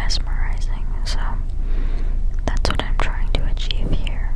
mesmerizing. So that's what I'm trying to achieve here.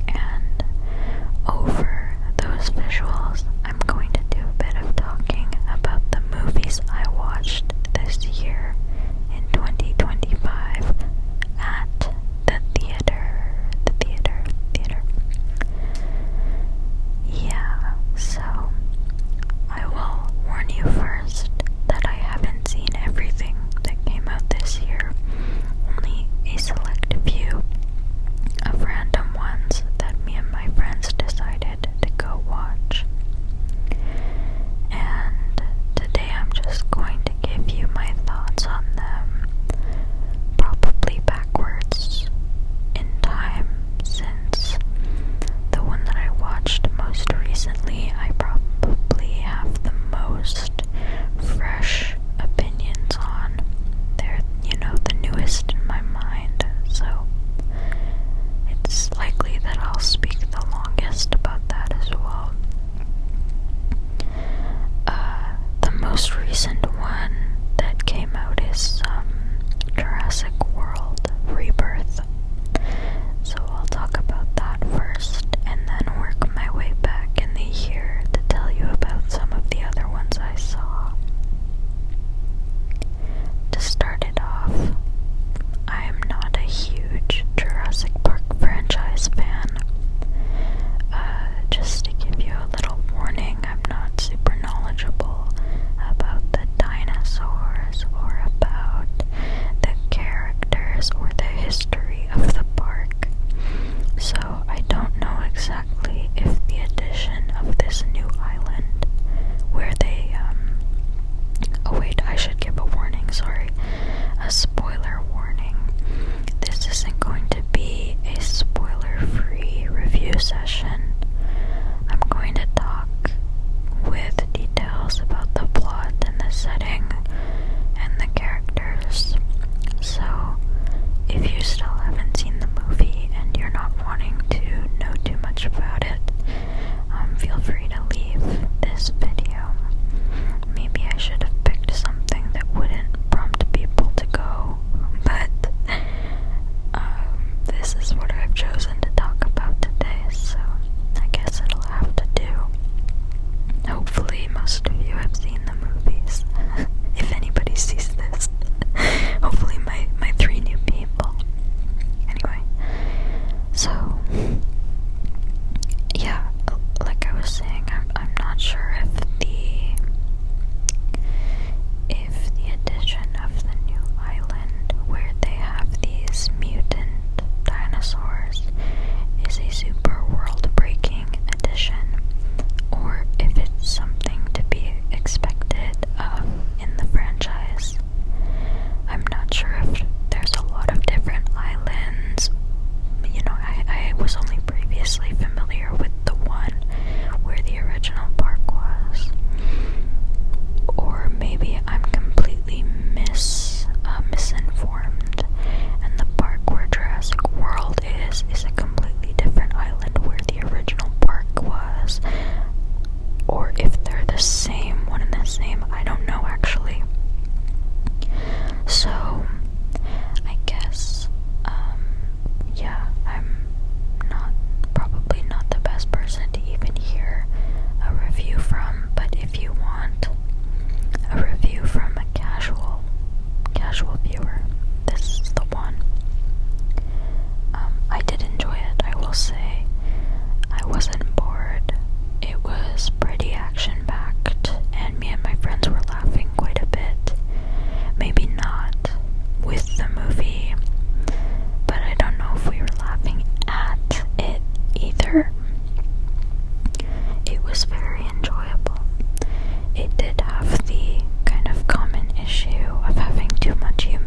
And over those visuals, I'm going to do a bit of talking about the movies I watched this year in 2025 at the theater. Yeah, so I will warn you first that I haven't seen everything that came out this year, only a select few of random ones that me and my friends decided to go watch. And today I'm just going to give you my thoughts on them, probably backwards in time, since the one that I watched most recently, I probably have the most fresh opinions on. They're, the newest in my mind, so it's likely that I'll speak the longest about that as well. The most recent one that came out is Jurassic World Rebirth. So I'll talk about that first, and then work my way back in the year to tell you about some of the other ones I saw. To start it off, I am not a huge Jurassic Park franchise fan. Just to give you a little warning, I'm not super knowledgeable about the dinosaurs or about the characters or the history of the park. So I don't know exactly if the addition of this new island where they, oh wait, I should give a warning, sorry. A spoiler warning. This isn't going to be a spoiler-free review session. I'm going to talk with details about the plot and the setting and the characters. So, if you still haven't seen the movie and you're not wanting to know too much about it, feel free to leave this video. Maybe I should have picked something that wouldn't prompt people to go, but this is what I've chosen to talk about today, so I guess it'll have to do. Hopefully most of you have seen the movies, if anybody sees this. Hopefully my 3 new people. Anyway, so yeah, like I was saying, I'm not sure if the addition of the new island where they have these mutant dinosaurs is a super world-breaking addition, or if it's something to be expected in the franchise. I'm not sure if there's a lot of different islands. I was only previously familiar with the one where the original park was. Or maybe I'm completely misinformed, and the park where Jurassic World is a completely different island where the original park was. Or if they're the same, one and the same, I don't know actually. So, I guess, yeah, I'm probably not the best person to even hear a review from, but if you want a review from a casual viewer, this is the one. I did enjoy it, I will say. I wasn't bored. It was pretty action-packed, and me and my friends were laughing quite a bit. Maybe not with the movie, but I don't know if we were laughing at it either. It was very enjoyable. It did have the kind of common issue of having too much humor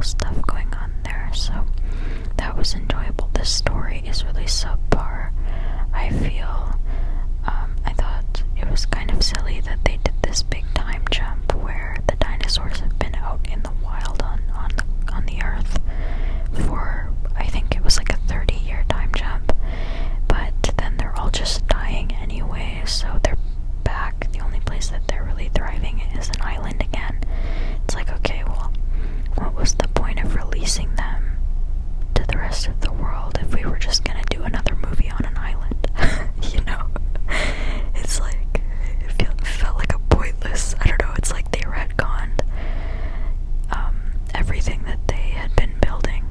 stuff going on there, so that was enjoyable. The story is really subpar, I feel. I thought it was kind of silly that they did this big time jump where the dinosaurs have been out in the wild on the earth for, I think it was like a 30-year time jump, but then they're all just dying anyway, so they're back. The only place that they're really thriving is an island again. It's like, okay, well, what was the point of releasing them to the rest of the world if we were just gonna do another movie on an island? You know? It's like, it felt like a pointless, I don't know, it's like they retconned everything that they had been building.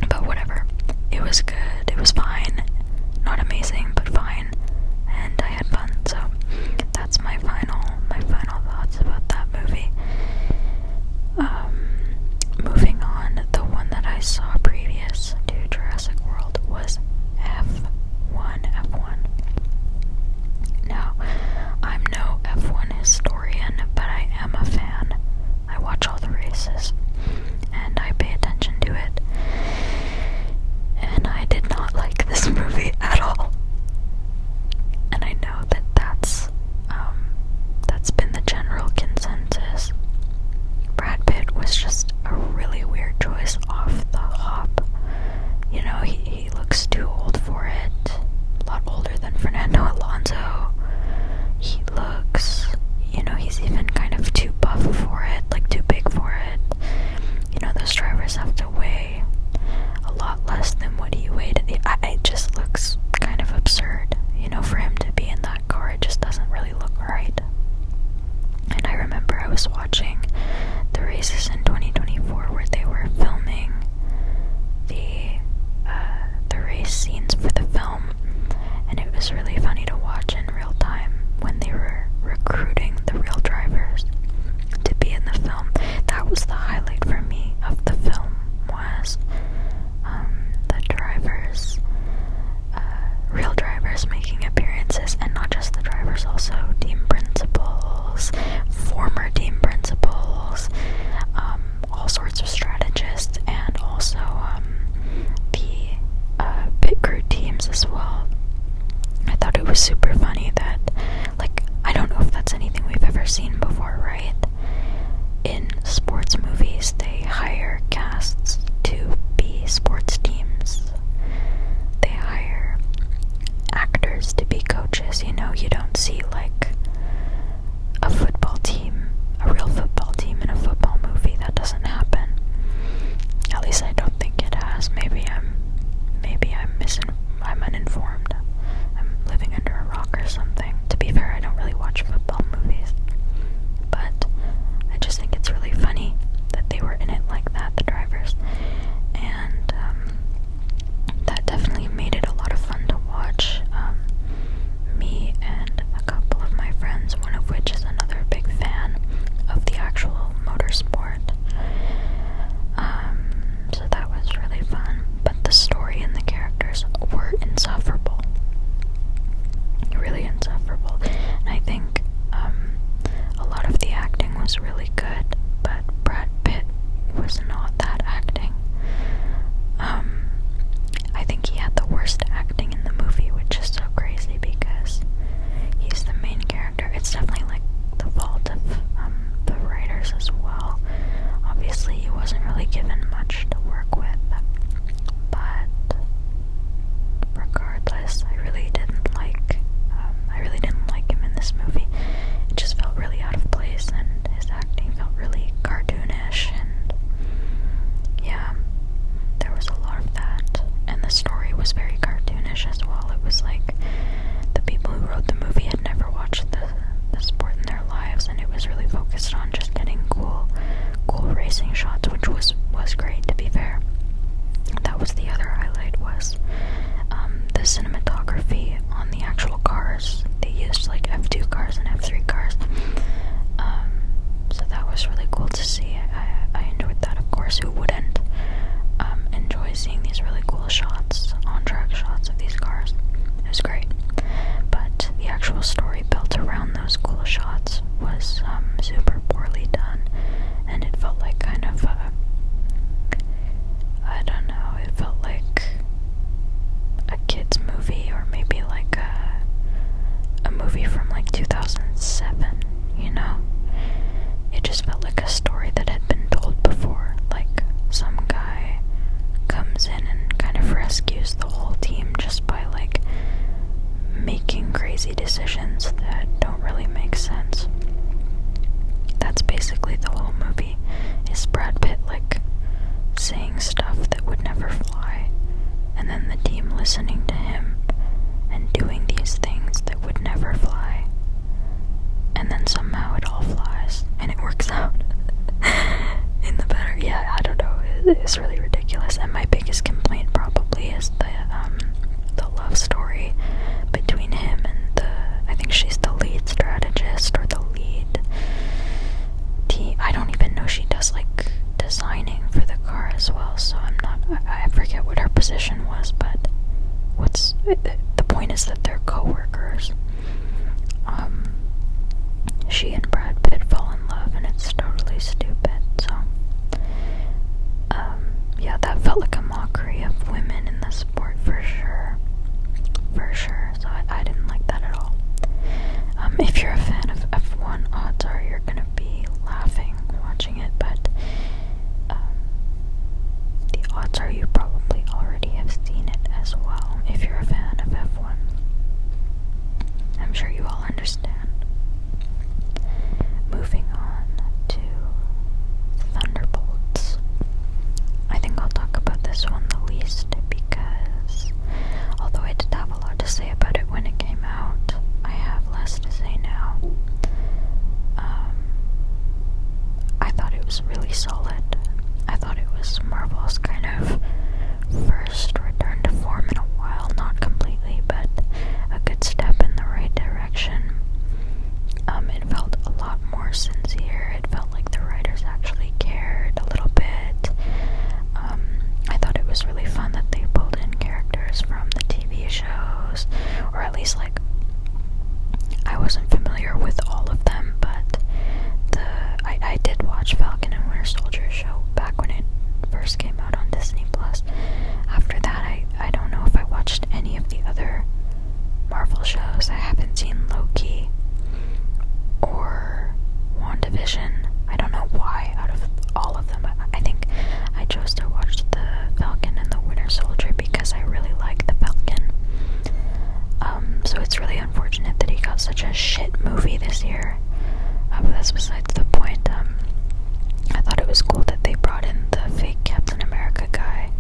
But whatever. It was good, it was fine. Not amazing, but fine. And I had fun, so that's my final thoughts about that movie. Moving on, the one that I saw previous to Jurassic World was F1. Now, I'm no F1 historian, but I am a fan. I watch all the races, and I pay attention to it. And I did not like this movie at all. And I know that that's been the general consensus. Brad Pitt was just a really weird choice off the hop. You know, he looks too old for it. A lot older than Fernando Alonso. He looks, you know, he's even kind of too buff for it, like too big for it. You know, those drivers have to weigh a lot less than what he weighed. It just looks kind of absurd. You know, for him to be in that car, it just doesn't really look right. And I remember I was watching the races in 2024 where they were filming the race scenes for the film, and it was really funny to watch in real time when they were recruiting the real drivers to be in the film. That was the highlight for me of the film, was the drivers, real drivers making appearances, and not just the drivers, also team principals, former team principals, all sorts of strategists, and also the pit crew teams as well. I thought it was super funny that, like, I don't know if that's anything we've ever seen before, right? In sports movies, they hire casts to be sports teams. They hire actors to be coaches. You know, you don't see, like, a football team, a real football team in a football movie. That doesn't happen. At least I don't think it has. Maybe I'm uninformed. I'm living under a rock or something. To be fair, I don't really watch football movies. But I just think it's really funny that they were in it like that, the drivers. And that definitely made it a lot of fun to watch. Me and a couple of my friends, one of which is another big fan of the actual motorsport. So that was really fun. But the story and the characters were insufferable. Really insufferable. And I think a lot of the acting was really good, but Brad Pitt was not that acting. I think he had the worst acting in the movie, which is so crazy because he's the main character. It's definitely like the fault of the writers as well. Obviously, he wasn't really given much to work with, but regardless, I really didn't like him in this movie. It just felt really out of place, and his acting felt really cartoonish, and yeah, there was a lot of that. And the story was very cartoonish as well. It was like the people who wrote the movie had never watched the sport in their lives, and it was really focused on just getting cool racing shots, which was great, to be fair. That was the other highlight, was the cinematography on the actual cars. They used like F2 cars and F3 cars. So that was really cool to see. I enjoyed that, of course. Who wouldn't enjoy seeing these really cool shots, on-track shots of these cars? It was great. But the actual story built around those cool shots was super poorly done, and it felt like kind of crazy decisions that don't really make sense. That's basically the whole movie, is Brad Pitt, like, saying stuff that would never fly, and then the team listening to him and doing these things that would never fly, and then somehow it all flies, and it works out in the better. Yeah, I don't know, it's really ridiculous. And my biggest complaint probably is the love story between him and I think she's the lead strategist, or the lead team. I don't even know, she does like designing for the car as well, so I forget what her position was, but the point is that they're co-workers. She and Brad Pitt fall in love, and it's totally stupid, so yeah, that felt like a mockery of women in the sport for sure, so I didn't like that at all. If you're a fan of F1, odds are you're gonna be laughing watching it, but the odds are you probably already have seen it as well. If you're a fan of F1, I'm sure you all understand. Moving on to Thunderbolts. I think I'll talk about this one the least, because although I did have a lot to say about it when it came out, I have less to say now. I thought it was really solid. I thought it was Marvel's kind of first return to form in a while, not completely, but a good step in the right direction. It felt a lot more sincere. It felt like the writers actually cared a little bit. I thought it was really fun that they pulled in characters from the TV shows, or at least, like, I wasn't familiar with all of them, but I did watch Falcon and Winter Soldier show back when it first came out on Disney Plus. After that, I don't know if I watched any of the other Marvel shows. I haven't seen Loki or WandaVision. I don't know why, out of all of them. I think I chose to watch the Falcon and the Winter Soldier because I really like the Falcon. So it's really unfortunate that he got such a shit movie this year. But that's besides the point. I thought it was cool that they brought in the fake Captain America guy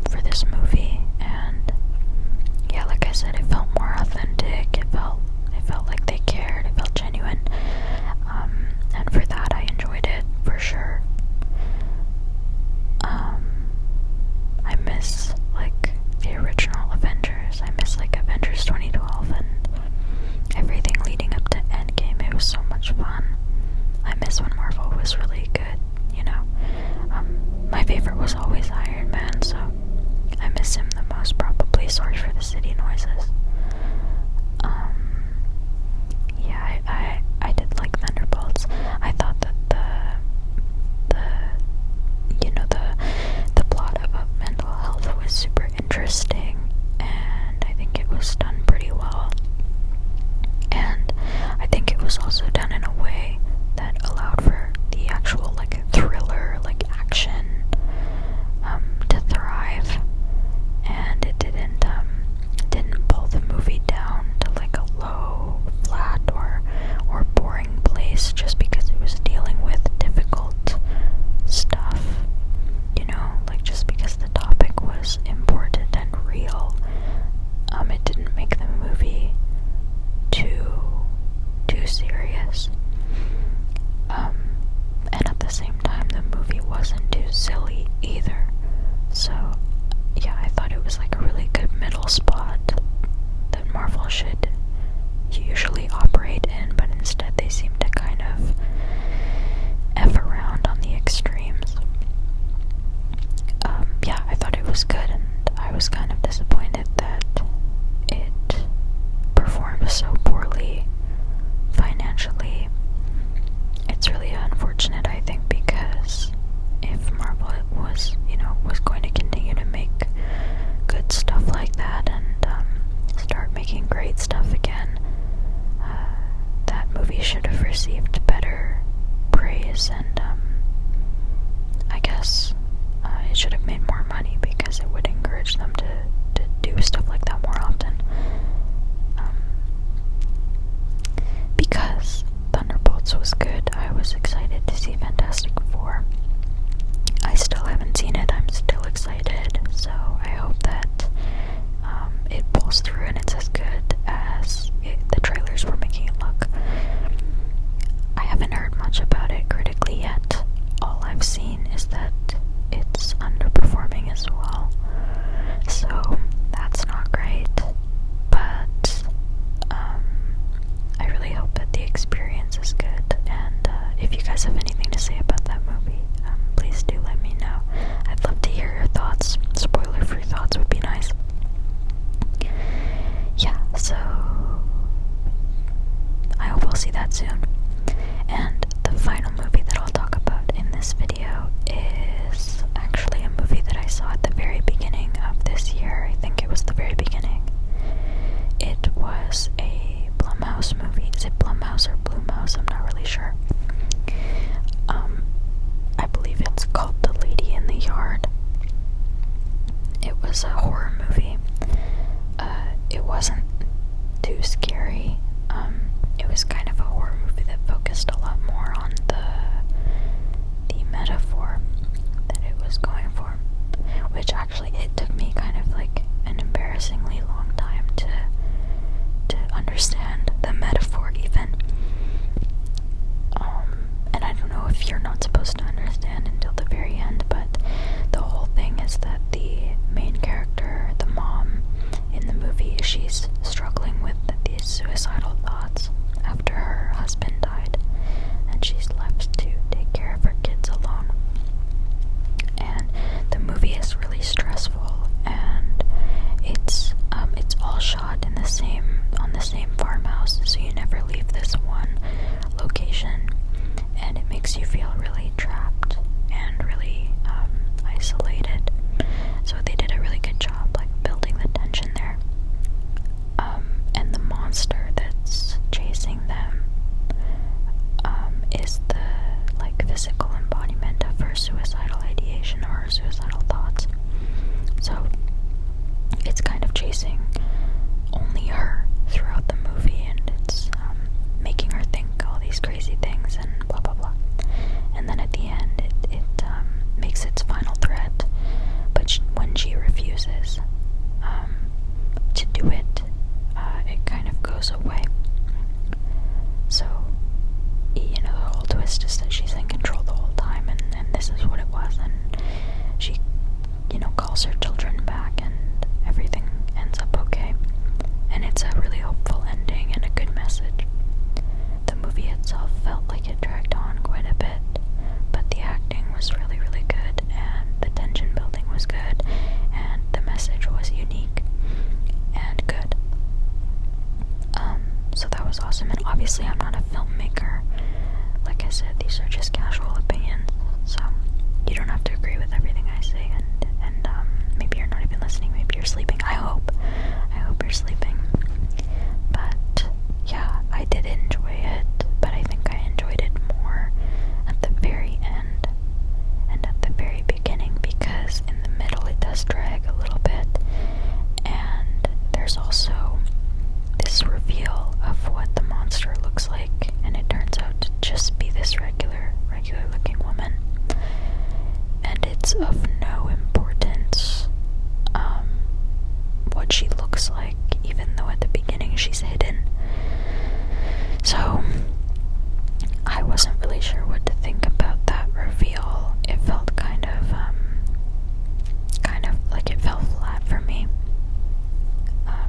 for this movie, and yeah, like I said, it felt more authentic. It felt like they cared. It felt genuine, and for that I enjoyed it for sure. I miss like the original Avengers. I miss like Avengers 2012 and everything leading up to Endgame. It was so much fun. I miss when Marvel was really good, you know. My favorite was always Iron Man, so I miss him the most probably. Sorry for the city noises. Yeah, I did like Thunderbolts. I thought that the plot about mental health was super interesting, and I think it was done pretty well. And I think it was also done in a way that allowed for the actual like thriller, like action, to thrive, and it didn't pull the video is actually a movie that I saw at the very beginning of this year. I think it was the very beginning. It was a Blumhouse movie. Is it Blumhouse or Blumhouse? I'm not really sure. I believe it's called The Lady in the Yard. It was a horror movie. It wasn't too scary. It was kind of a horror movie that focused a lot more on the metaphor that it was going for, which actually it took me kind of like an embarrassingly long time to understand the metaphor even. And I don't know if you're not supposed to understand until the very end, but the whole thing is that the main character, the mom in the movie, she's struggling with these suicidal thoughts after her husband died, and she's left to take care of her kids alone. And the movie is really stressful, and it's all shot in on the same farmhouse, so you never leave this one location, and it makes you feel really trapped and really isolated. So they did a really good job like building the tension there. And the monster that's chasing them is the like physical embodiment of her suicidal ideation or her suicidal thoughts. So it's kind of chasing only her throughout the movie, and it's making her think all these crazy things and blah blah blah. And then at the end it makes its final threat, but when she refuses to do it, it kind of goes away. So, you know, the whole twist is that she's in control the whole time, and this is what it was, and she, you know, calls her children back, and everything ends up okay. And it's a really hopeful ending and a good message. The movie itself felt like it dragged on quite a bit, but the acting was really, really good, and the tension building was good, and the message was unique and good. So that was awesome. And obviously I'm not a filmmaker. Like I said, these are just casual opinions, so you don't have to agree with everything I say, and maybe you're not even listening, maybe you're sleeping. I hope you're sleeping. But yeah, I did enjoy it, but I think I enjoyed it more at the very end and at the very beginning, because in the middle it does drag a little bit, and there's also this reveal of what the monster looks like, and it turns out to just be this regular looking woman, and it's of no importance what she looks like, even though at the beginning she's hidden. So I wasn't really sure what to think about that reveal. It felt kind of like it fell flat for me,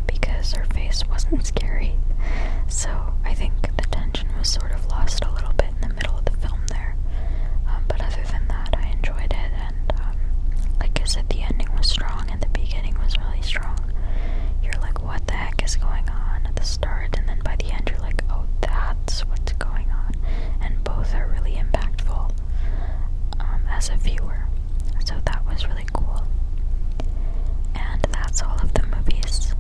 because her face wasn't scary. So I think the tension was sort of lost a little bit in the middle of the film there. But other than that, I enjoyed it, and like I said, the ending was strong and the beginning was really strong. You're like, what the heck is going on at the start? And then by the end you're like, oh, that's what's going on. And both are really impactful as a viewer. So that was really cool. And that's all of the movies